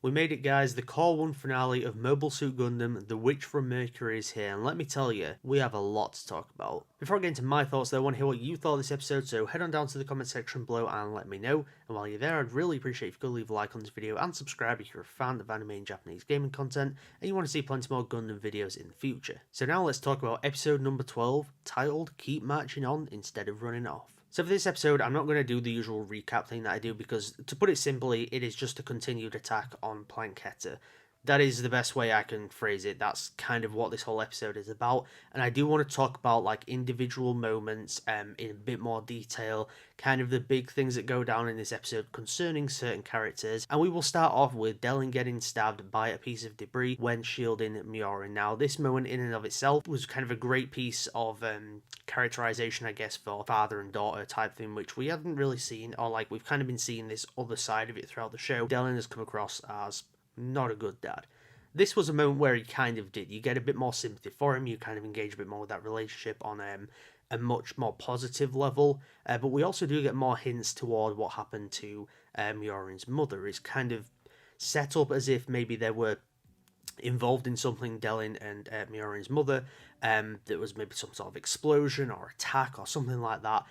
We made it, guys. The Core 1 finale of Mobile Suit Gundam, The Witch from Mercury is here, and let me tell you, we have a lot to talk about. Before I get into my thoughts though, I want to hear what you thought of this episode, so head on down to the comment section below and let me know. And while you're there, I'd really appreciate if you could leave a like on this video and subscribe if you're a fan of anime and Japanese gaming content, and you want to see plenty more Gundam videos in the future. So now let's talk about episode number 12, titled Keep Marching On Instead of Running Off. So for this episode, I'm not going to do the usual recap thing that I do because, to put it simply, it is just a continued attack on Planchetta. That is the best way I can phrase it. That's kind of what this whole episode is about. And I do want to talk about like individual moments in a bit more detail, kind of the big things that go down in this episode concerning certain characters. And we will start off with Delin getting stabbed by a piece of debris when shielding Miorin. Now, this moment in and of itself was kind of a great piece of characterization, I guess, for father and daughter type thing, which we haven't really seen, or like we've kind of been seeing this other side of it throughout the show. Delin has come across as not a good dad. This was a moment where he kind of did. You get a bit more sympathy for him, you kind of engage a bit more with that relationship on a much more positive level, but we also do get more hints toward what happened to Miorin's mother. It's kind of set up as if maybe they were involved in something, Delin and Miorin's mother, there was maybe some sort of explosion or attack or something like that,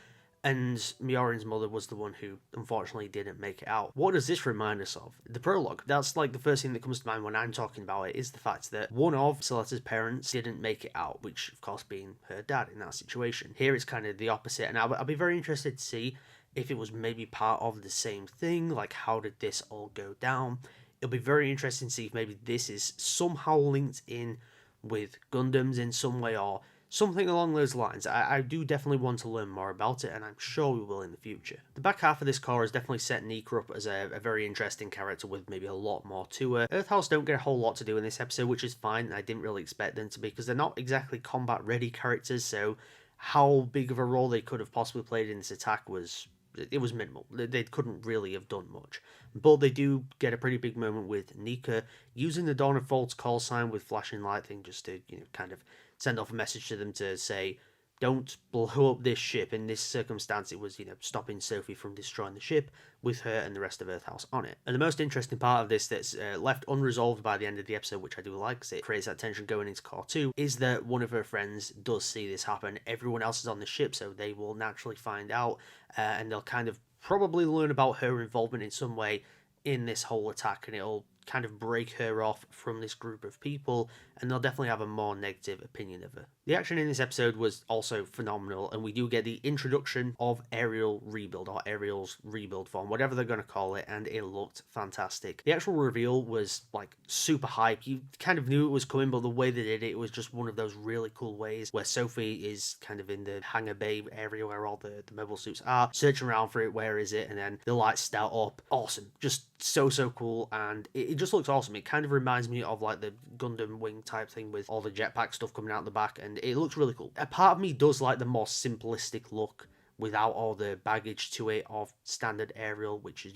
and Miorin's mother was the one who unfortunately didn't make it out. What does this remind us of? The prologue. That's like the first thing that comes to mind when I'm talking about it, is the fact that one of Suletta's parents didn't make it out, which of course being her dad in that situation. Here it's kind of the opposite, and I'll be very interested to see if it was maybe part of the same thing, like how did this all go down. It'll be very interesting to see if maybe this is somehow linked in with Gundams in some way or something along those lines. I do definitely want to learn more about it, and I'm sure we will in the future. The back half of this core has definitely set Nika up as a very interesting character with maybe a lot more to her. Earthhouse don't get a whole lot to do in this episode, which is fine. I didn't really expect them to be, because they're not exactly combat-ready characters, so how big of a role they could have possibly played in this attack was minimal. They couldn't really have done much. But they do get a pretty big moment with Nika using the Dawn of Fault's call sign with flashing light thing just to, kind of send off a message to them to say, don't blow up this ship. In this circumstance, it was, stopping Sophie from destroying the ship with her and the rest of Earthhouse on it. And the most interesting part of this that's left unresolved by the end of the episode, which I do like because it creates that tension going into Core 2, is that one of her friends does see this happen. Everyone else is on the ship, so they will naturally find out, and they'll kind of probably learn about her involvement in some way in this whole attack, and it'll kind of break her off from this group of people, and they'll definitely have a more negative opinion of her. The action in this episode was also phenomenal, and we do get the introduction of Ariel Rebuild, or Ariel's rebuild form, whatever they're going to call it, and it looked fantastic. The actual reveal was like super hype. You kind of knew it was coming, but the way they did it was just one of those really cool ways where Sophie is kind of in the hangar bay area where all the mobile suits are, searching around for it, where is it, and then the lights start up. Awesome. Just so cool, and it just looks awesome. It kind of reminds me of like the Gundam Wing type thing with all the jetpack stuff coming out the back, and it looks really cool. A part of me does like the more simplistic look without all the baggage to it of standard Ariel, which is,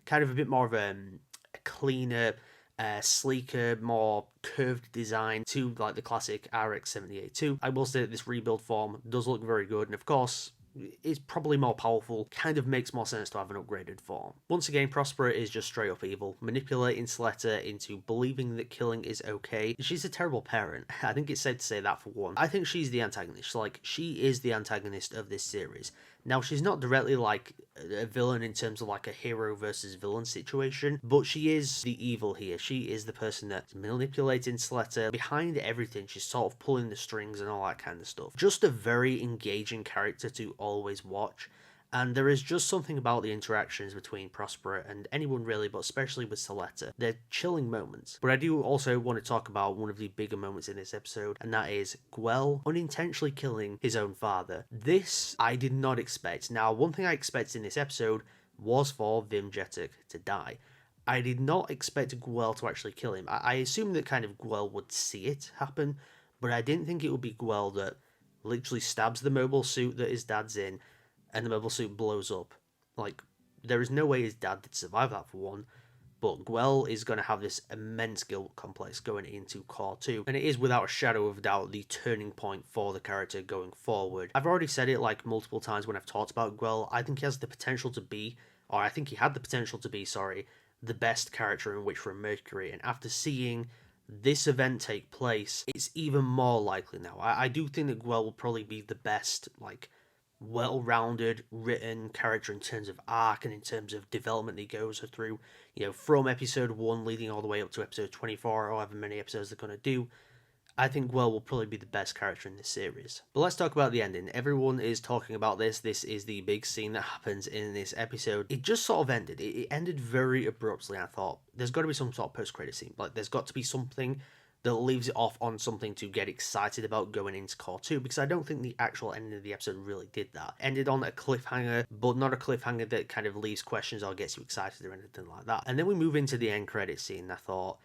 kind of a bit more of a cleaner, sleeker, more curved design to like the classic RX-78-2. I will say that this rebuild form does look very good, and of course, it's probably more powerful, kind of makes more sense to have an upgraded form. Once again, Prospera is just straight up evil, manipulating Suletta into believing that killing is okay. She's a terrible parent. I think it's safe to say that for one. I think she's the antagonist. Like, she is the antagonist of this series. Now, she's not directly like a villain in terms of like a hero versus villain situation, but she is the evil here. She is the person that's manipulating Suletta. Behind everything, she's sort of pulling the strings and all that kind of stuff. Just a very engaging character to always watch. And there is just something about the interactions between Prospera and anyone really, but especially with Suletta. They're chilling moments. But I do also want to talk about one of the bigger moments in this episode, and that is Guel unintentionally killing his own father. This I did not expect. Now, one thing I expected in this episode was for Vimjetic to die. I did not expect Guel to actually kill him. I assumed that kind of Guel would see it happen, but I didn't think it would be Guel that literally stabs the mobile suit that his dad's in, and the mobile suit blows up. Like, there is no way his dad would survive that for one, but Guel is going to have this immense guilt complex going into Core 2, and it is without a shadow of a doubt the turning point for the character going forward. I've already said it like multiple times when I've talked about Guel. I think he has the potential to be, or I think he had the potential to be, sorry, the best character in Witch from Mercury, and after seeing this event take place, it's even more likely now. I do think that Guel will probably be the best, like, well-rounded written character in terms of arc and in terms of development that he goes through, from episode 1 leading all the way up to episode 24, or however many episodes they're going to do. I think Guel will probably be the best character in this series. But let's talk about the ending. Everyone is talking about this. This is the big scene that happens in this episode. It just sort of ended. It ended very abruptly. I thought there's got to be some sort of post-credit scene. Like, there's got to be something that leaves it off on something to get excited about going into Cour 2, because I don't think the actual ending of the episode really did that. Ended on a cliffhanger, but not a cliffhanger that kind of leaves questions or gets you excited or anything like that. And then we move into the end credit scene, and I thought,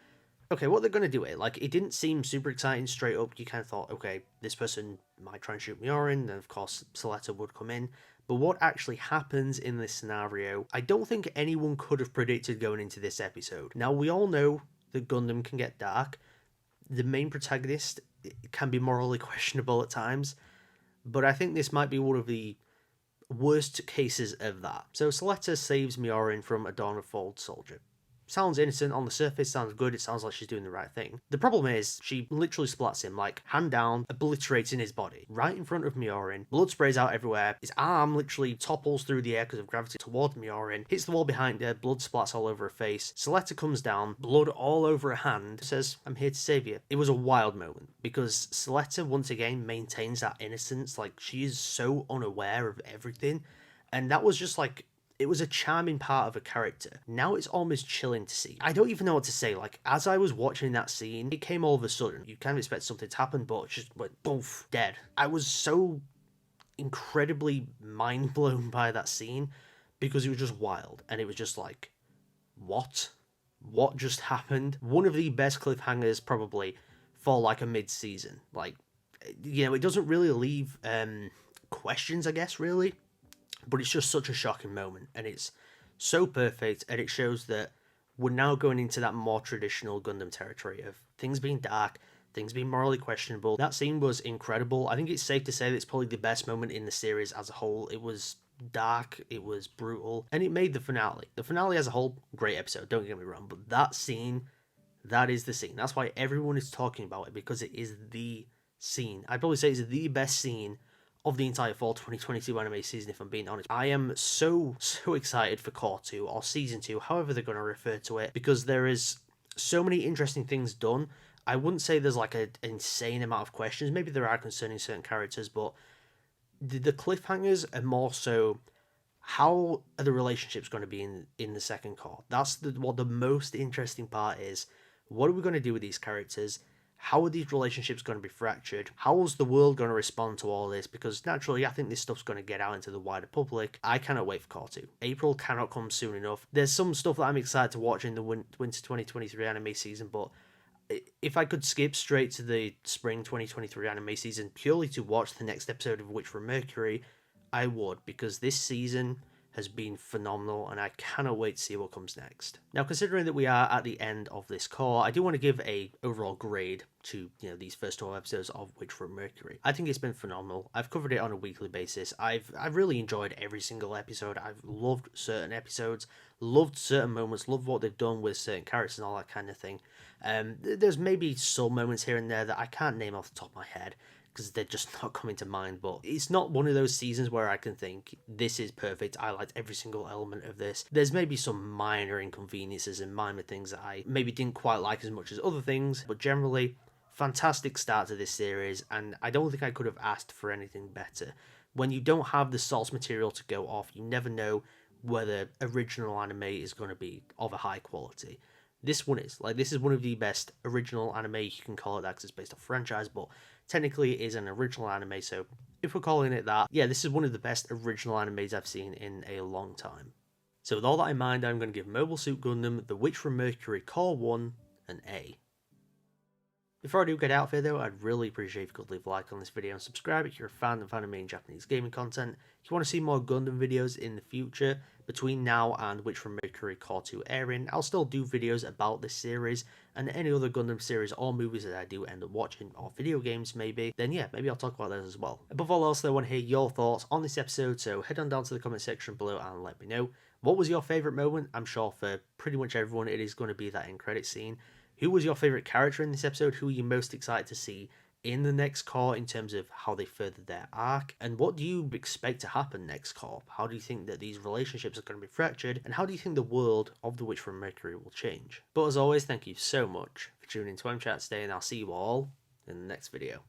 okay, what they're going to do here? Like, it didn't seem super exciting straight up. You kind of thought, okay, this person might try and shoot Miorin, and of course, Suletta would come in. But what actually happens in this scenario, I don't think anyone could have predicted going into this episode. Now, we all know that Gundam can get dark. The main protagonist can be morally questionable at times, but I think this might be one of the worst cases of that. So Suletta saves Miorin from a Dawn of Fold soldier. Sounds innocent on the surface, sounds good, it sounds like she's doing the right thing. The problem is, she literally splats him, like, hand down, obliterating his body, right in front of Miorin. Blood sprays out everywhere, his arm literally topples through the air because of gravity toward Miorin, hits the wall behind her, blood splats all over her face. Suletta comes down, blood all over her hand, says, "I'm here to save you." It was a wild moment, because Suletta once again maintains that innocence, like, she is so unaware of everything, and that was just like, it was a charming part of her character. Now it's almost chilling to see. I don't even know what to say. Like, as I was watching that scene, it came all of a sudden. You kind of expect something to happen, but it just went poof, dead. I was so incredibly mind blown by that scene because it was just wild. And it was just like, what? What just happened? One of the best cliffhangers probably for like a mid-season. Like, it doesn't really leave questions, I guess, really. But it's just such a shocking moment, and it's so perfect, and it shows that we're now going into that more traditional Gundam territory of things being dark, things being morally questionable. That scene was incredible. I think it's safe to say that it's probably the best moment in the series as a whole. It was dark, it was brutal, and it made the finale. The finale as a whole, great episode, don't get me wrong, but that scene, that is the scene. That's why everyone is talking about it, because it is the scene. I'd probably say it's the best scene of the entire fall 2022 anime season, if I'm being honest. I am so excited for Cour 2, or Season 2, however they're going to refer to it, because there is so many interesting things done. I wouldn't say there's like an insane amount of questions. Maybe there are concerning certain characters, but the cliffhangers are more so, how are the relationships going to be in the second Cour? That's what the most interesting part is. What are we going to do with these characters? How are these relationships going to be fractured? How is the world going to respond to all this? Because naturally, I think this stuff's going to get out into the wider public. I cannot wait for Cour 2. April cannot come soon enough. There's some stuff that I'm excited to watch in the winter 2023 anime season, but if I could skip straight to the spring 2023 anime season purely to watch the next episode of Witch from Mercury, I would, because this season has been phenomenal, and I cannot wait to see what comes next. Now, considering that we are at the end of this Cour, I do want to give a overall grade to these first 12 episodes of Witch from Mercury. I think it's been phenomenal. I've covered it on a weekly basis. I've really enjoyed every single episode. I've loved certain episodes, loved certain moments, loved what they've done with certain characters and all that kind of thing. There's maybe some moments here and there that I can't name off the top of my head, because they're just not coming to mind, but it's not one of those seasons where I can think, this is perfect, I liked every single element of this. There's maybe some minor inconveniences and minor things that I maybe didn't quite like as much as other things, but generally, fantastic start to this series, and I don't think I could have asked for anything better. When you don't have the source material to go off, you never know whether original anime is going to be of a high quality. This one is. Like, this is one of the best original anime, you can call it that because it's based off franchise, but technically it is an original anime, so if we're calling it that, yeah, this is one of the best original animes I've seen in a long time. So with all that in mind, I'm going to give Mobile Suit Gundam, The Witch from Mercury, Cour 1, an A. Before I do get out of here though, I'd really appreciate if you could leave a like on this video and subscribe if you're a fan of anime and Japanese gaming content. If you want to see more Gundam videos in the future, between now and Witch from Mercury Cour 2 airing, I'll still do videos about this series and any other Gundam series or movies that I do end up watching, or video games maybe, then yeah, maybe I'll talk about those as well. Above all else though, I want to hear your thoughts on this episode, so head on down to the comment section below and let me know. What was your favourite moment? I'm sure for pretty much everyone it is going to be that end credit scene. Who was your favourite character in this episode? Who are you most excited to see in the next cour in terms of how they furthered their arc? And what do you expect to happen next cour? How do you think that these relationships are going to be fractured? And how do you think the world of The Witch from Mercury will change? But as always, thank you so much for tuning into mchat today, and I'll see you all in the next video.